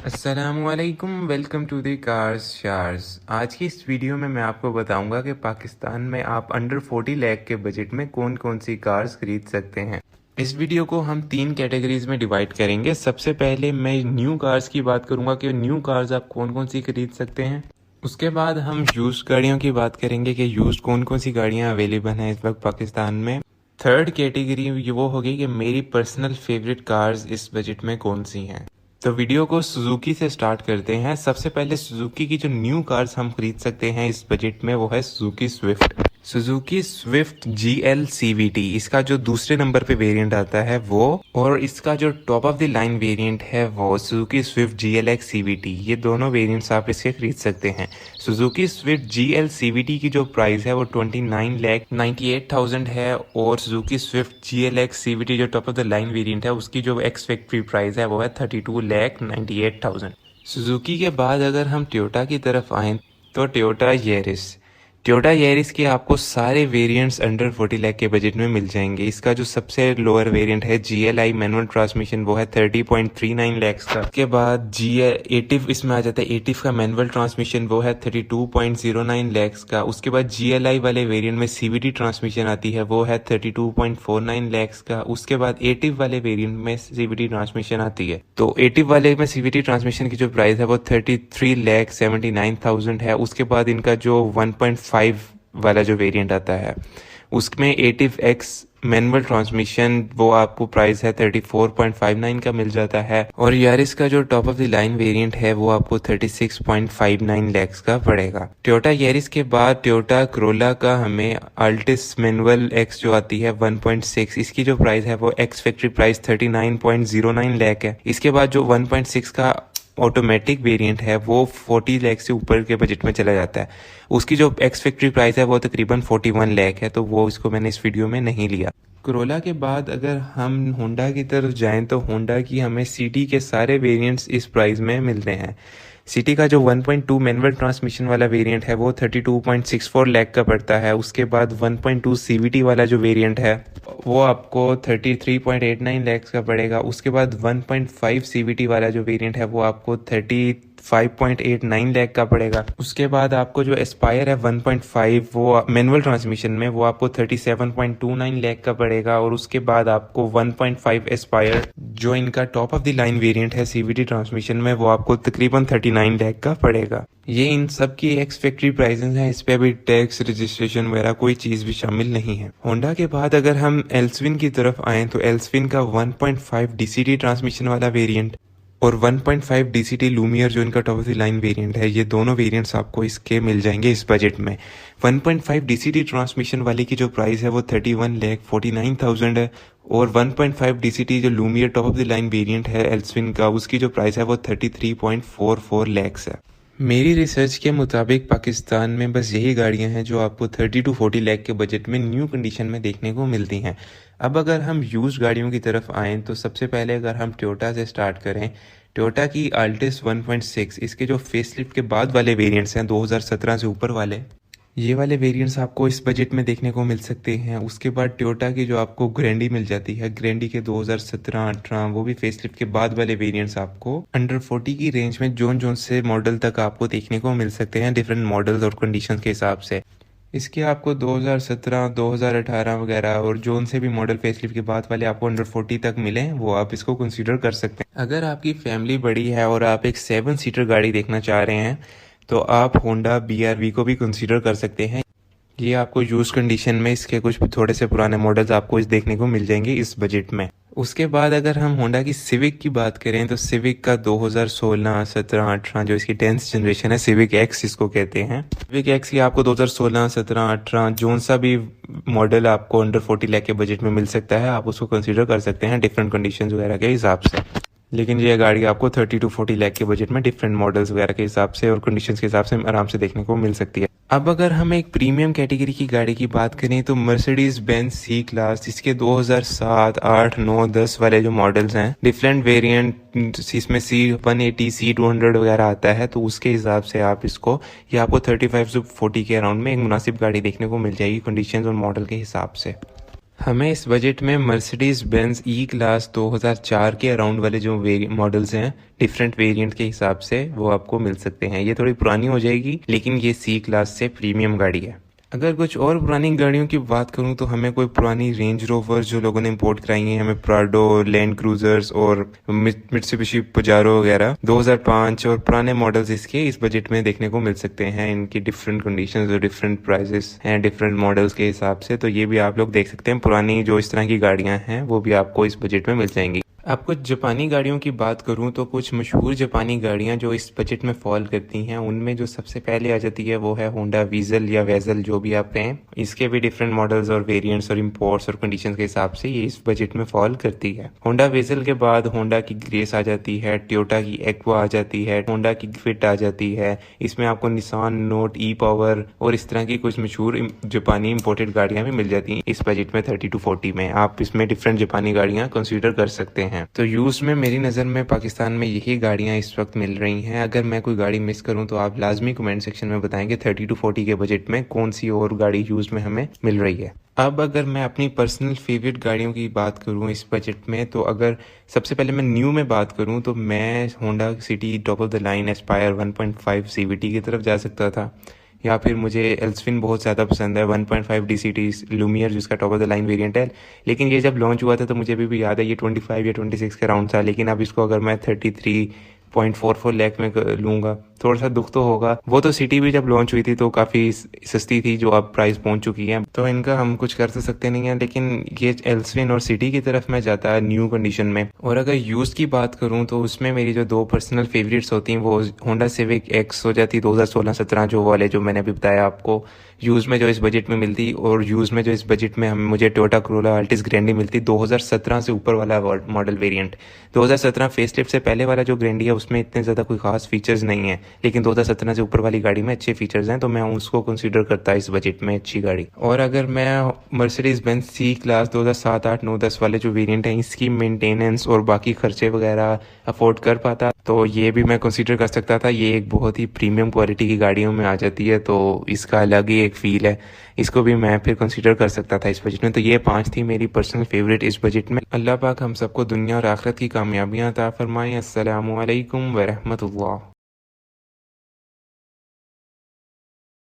अस्सलामुअलैकुम, welcome to the कार्स शार्स। आज की इस वीडियो में मैं आपको बताऊंगा कि पाकिस्तान में आप अंडर 40 लाख के बजट में कौन कौन सी कार्स खरीद सकते हैं। इस वीडियो को हम 3 कैटेगरीज में डिवाइड करेंगे। सबसे पहले मैं न्यू कार्स की बात करूंगा कि न्यू कार्स आप कौन कौन सी खरीद सकते हैं। उसके बाद हम यूज्ड गाड़ियों की बात करेंगे कि यूज्ड कौन कौन सी गाड़ियां अवेलेबल हैं इस वक्त पाकिस्तान में। थर्ड कैटेगरी वो होगी कि मेरी पर्सनल फेवरेट कार्स इस बजट में कौन सी हैं। तो वीडियो को सुजुकी से स्टार्ट करते हैं। सबसे पहले सुजुकी की जो न्यू कार्स हम खरीद सकते हैं इस बजट में वो है Suzuki Swift. Suzuki Swift GL CVT, इसका जो दूसरे नंबर पे वेरिएंट आता है वो, और इसका जो top of the line variant है वो सुजुकी स्विफ्ट GLX CVT। ये दोनों वेरिएंट्स आप इसके खरीद सकते हैं। सुजुकी स्विफ्ट GL CVT की जो प्राइस है वो 29,98,000 है, और सुजुकी स्विफ्ट GLX CVT जो top of the line variant है उसकी जो एक्स फैक्ट्री प्राइस है वो है 32,98,000। सुजुकी के बाद अगर हम टोयोटा की तरफ आएँ तो टोयोटा यारिस के आपको सारे वेरिएंट्स अंडर 40 लाख के बजट में मिल जाएंगे। इसका जो सबसे लोअर वेरिएंट है GLI मैनुअल ट्रांसमिशन वो है 30.39 लाख का। उसके बाद एटिव इसमें आ जाता है। एटिव का मैनुअल ट्रांसमिशन वो है 32.09 लाख का। उसके बाद GLI वाले वेरिएंट में CVT ट्रांसमिशन आती है वो है 32.49 लाख का। उसके बाद एटिव वाले वेरिएंट में CVT ट्रांसमिशन आती है, तो एटिव वाले में CVT ट्रांसमिशन की जो प्राइस है वो 33,79,000 है। उसके बाद इनका जो 1.5 वाला जो वेरिएंट आता है उसमें एटिव X मैनुअल ट्रांसमिशन वो आपको प्राइस है 34.59 का मिल जाता है, और यारिस का जो top of the line variant है वो आपको 36.59 लाख का पड़ेगा। टोयोटा यारिस के बाद टोयोटा करोला का हमें अल्टिस मैनुअल X जो आती है 1.6, इसकी जो प्राइस है वो एक्स फैक्ट्री प्राइस 39.09 लाख है। इसके बाद जो 1.6 का ऑटोमेटिक वेरिएंट है वो 40 लाख से ऊपर के बजट में चला जाता है। उसकी जो एक्स फैक्ट्री प्राइस है वो तकरीबन 41 लाख है, तो वो इसको मैंने इस वीडियो में नहीं लिया। कोरोला के बाद अगर हम होंडा की तरफ जाएं तो होंडा की हमें सिटी के सारे वेरिएंट्स इस प्राइस में मिलते हैं। सिटी का जो 1.2 मैनुअल ट्रांसमिशन वाला वेरिएंट है वो 32.64 लाख का पड़ता है। उसके बाद 1.2 CVT वाला जो वेरिएंट है वो आपको 33.89 लाख का पड़ेगा। उसके बाद 1.5 CVT वाला जो वेरिएंट है वो आपको 35.89 लाख का पड़ेगा। उसके बाद आपको जो एस्पायर है 1.5 वो मैनुअल ट्रांसमिशन में वो आपको 37.29 लाख का पड़ेगा। और उसके बाद आपको 1.5 एस्पायर जो इनका top of the line variant है CVT ट्रांसमिशन में वो आपको तकरीबन 39 लाख का पड़ेगा। ये इन सब की एक्स फैक्ट्री प्राइसेस हैं, इस पे अभी टैक्स रजिस्ट्रेशन वगैरह कोई चीज भी शामिल नहीं है। होंडा के बाद अगर हम एल्सविन की तरफ आएं तो एल्सविन का 1.5 DCT ट्रांसमिशन वाला वेरिएंट और 1.5 DCT लूमियर जो इनका top of the line variant है, ये दोनों वेरिएंट्स आपको इसके मिल जाएंगे इस बजट में। 1.5 DCT ट्रांसमिशन वाले की जो प्राइस है वो 31,49,000 है, और 1.5 DCT जो लूमियर top of the line variant है एल्सविन का उसकी जो प्राइस है वो 33.44 लाख है। मेरी रिसर्च के मुताबिक पाकिस्तान में बस यही गाड़ियां हैं जो आपको 30 to 40 लाख के बजट में न्यू कंडीशन में देखने को मिलती हैं। अब अगर हम यूज्ड गाड़ियों की तरफ आएँ तो सबसे पहले अगर हम टोयोटा से स्टार्ट करें, टोयोटा की अल्टिस 1.6, इसके जो फेसलिफ्ट के बाद वाले वेरिएंट्स हैं 2017 से ऊपर वाले, ये वाले वेरिएंट्स आपको इस बजट में देखने को मिल सकते हैं। उसके बाद टोयोटा की जो आपको ग्रैंडी मिल जाती है, ग्रैंडी के 2017-18 वो भी फेसलिफ्ट के बाद वाले वेरिएंट्स आपको अंडर 40 की रेंज में जोन जोन से मॉडल तक आपको देखने को मिल सकते हैं डिफरेंट मॉडल्स और कंडीशंस के हिसाब से। इसके आपको 2017, 2018 वगैरह और जोन से भी मॉडल फेसलिफ्ट के बाद वाले आपको अंडर 40 तक मिले, वो आप इसको कंसीडर कर सकते हैं। अगर आपकी फैमिली बड़ी है और आप एक 7 सीटर गाड़ी देखना चाह रहे हैं तो आप होंडा BRV को भी कंसीडर कर सकते हैं। ये आपको यूज कंडीशन में इसके कुछ थोड़े से पुराने मॉडल्स आपको इस देखने को मिल जाएंगे इस बजट में। उसके बाद अगर हम होंडा की सिविक की बात करें तो सिविक का 2016, 17, 18 जो इसकी 10th जनरेशन है, सिविक एक्स इसको कहते हैं। सिविक एक्स की आपको 2016, 17, 18 जोन सा भी मॉडल आपको अंडर 40 लाख के बजट में मिल सकता है, आप उसको कंसीडर कर सकते हैं डिफरेंट कंडीशंस वगैरह के हिसाब से। लेकिन ये गाड़ी आपको 30 to 40 लाख के बजट में डिफरेंट मॉडल्स वगैरह के हिसाब से और कंडीशंस के हिसाब से आराम से देखने को मिल सकती है। अब अगर हम एक प्रीमियम कैटेगरी की गाड़ी की बात करें तो मर्सिडीज बेंज सी क्लास, इसके 2007, 8, 9, 10 वाले जो मॉडल्स हैं, डिफरेंट वेरिएंट इसमें C180, C200 वगैरह आता है, तो उसके हिसाब से आप इसको, ये आपको 35 से 40 के अराउंड में एक मुनासिब गाड़ी देखने को मिल जाएगी कंडीशंस और मॉडल के हिसाब से। हमें इस बजट में मर्सिडीज बेंज ई क्लास 2004 के अराउंड वाले जो मॉडल्स हैं डिफरेंट वेरिएंट के हिसाब से वो आपको मिल सकते हैं। ये थोड़ी पुरानी हो जाएगी लेकिन ये सी क्लास से प्रीमियम गाड़ी है। अगर कुछ और पुरानी गाड़ियों की बात करूं तो हमें कोई पुरानी रेंज रोवर जो लोगों ने इंपोर्ट कराई है, हमें प्राडो, लैंड क्रूजर्स और मित्सुबिशी पजारो वगैरह 2005 और पुराने मॉडल्स इसके इस बजट में देखने को मिल सकते हैं। इनकी डिफरेंट कंडीशंस और डिफरेंट प्राइसेस हैं डिफरेंट मॉडल्स के हिसाब से, तो ये भी आप लोग देख सकते हैं। पुरानी जो इस तरह की गाड़ियां हैं वो भी आपको इस बजट में मिल जाएंगी। अब कुछ जापानी गाड़ियों की बात करूं तो कुछ मशहूर जापानी गाड़ियां जो इस बजट में फॉल करती हैं, उनमें जो सबसे पहले आ जाती है वो है होंडा वीजल या वेजल, जो भी आप कहें। इसके भी डिफरेंट मॉडल्स और वेरिएंट्स और इंपोर्ट्स और कंडीशंस के हिसाब से ये इस बजट में फॉल करती है। होंडा वेजल के बाद होंडा की ग्रेस आ जाती है, टोयोटा की एक्वा आ जाती है, होंडा की फिट आ जाती है। इसमें आपको निसान नोट, ई पावर और इस तरह की कुछ मशहूर जापानी इंपोर्टेड गाड़ियां भी मिल जाती हैं इस बजट में 30 to 40 में। आप इसमें डिफरेंट जापानी गाड़ियां कंसीडर कर सकते हैं। तो यूज में मेरी नज़र में पाकिस्तान में यही गाड़ियां इस वक्त मिल रही हैं। अगर मैं कोई गाड़ी मिस करूं तो आप लाजमी कमेंट सेक्शन में बताएंगे 30 to 40 के बजट में कौन सी और गाड़ी यूज में हमें मिल रही है। अब अगर मैं अपनी पर्सनल फेवरेट गाड़ियों की बात करूं इस बजट में, तो अगर सबसे पहले मैं न्यू में बात करूं तो मैं Honda city top of the line Aspire 1.5 CVT की तरफ जा सकता था, या फिर मुझे एल्सविन बहुत ज़्यादा पसंद है 1.5 डीसीटी लूमियर जिसका top of the line variant है। लेकिन ये जब लॉन्च हुआ था तो मुझे अभी भी याद है ये 25 या 26 के राउंड था, लेकिन अब इसको अगर मैं 33.44 लाख में लूँगा थोड़ा सा दुख तो होगा। वो तो सिटी भी जब लॉन्च हुई थी तो काफ़ी सस्ती थी, जो अब प्राइस पहुंच चुकी है, तो इनका हम कुछ कर तो सकते नहीं है। लेकिन ये एल्सविन और सिटी की तरफ मैं जाता है न्यू कंडीशन में। और अगर यूज़ की बात करूं तो उसमें मेरी जो दो पर्सनल फेवरेट्स होती हैं वो होंडा सिविक एक्स हो जाती 2016-17 जो वाले जो मैंने अभी बताया आपको यूज़ में जो इस बजट में मिलती, और यूज़ में जो इस बजट में मुझे टोयोटा कोरोला अल्टिस ग्रैंडी मिलती 2017 से ऊपर वाला मॉडल वेरिएंट। 2017 फेसलिफ्ट से पहले वाला जो ग्रैंडी है उसमें इतने ज़्यादा कोई खास फीचर्स नहीं है, लेकिन 2017 से ऊपर वाली गाड़ी में अच्छे फीचर्स हैं, तो मैं उसको कंसीडर करता इस बजट में अच्छी गाड़ी। और अगर मैं मर्सिडीज बेंज सी क्लास 2007, 8, 9, 10 वाले जो वेरिएंट हैं इसकी मेंटेनेंस और बाकी खर्चे वगैरह अफोर्ड कर पाता तो ये भी मैं कंसीडर कर सकता था। ये एक बहुत ही प्रीमियम क्वालिटी की गाड़ियों में आ जाती है तो इसका अलग ही एक फील है, इसको भी मैं फिर कंसीडर कर सकता था इस बजट में। तो ये 5 थी मेरी पर्सनल फेवरेट इस बजट में। अल्लाह पाक हम सबको दुनिया और आखिरत की कामयाबियां अता फरमाएं। अस्सलामु अलैकुम व रहमतुल्लाह।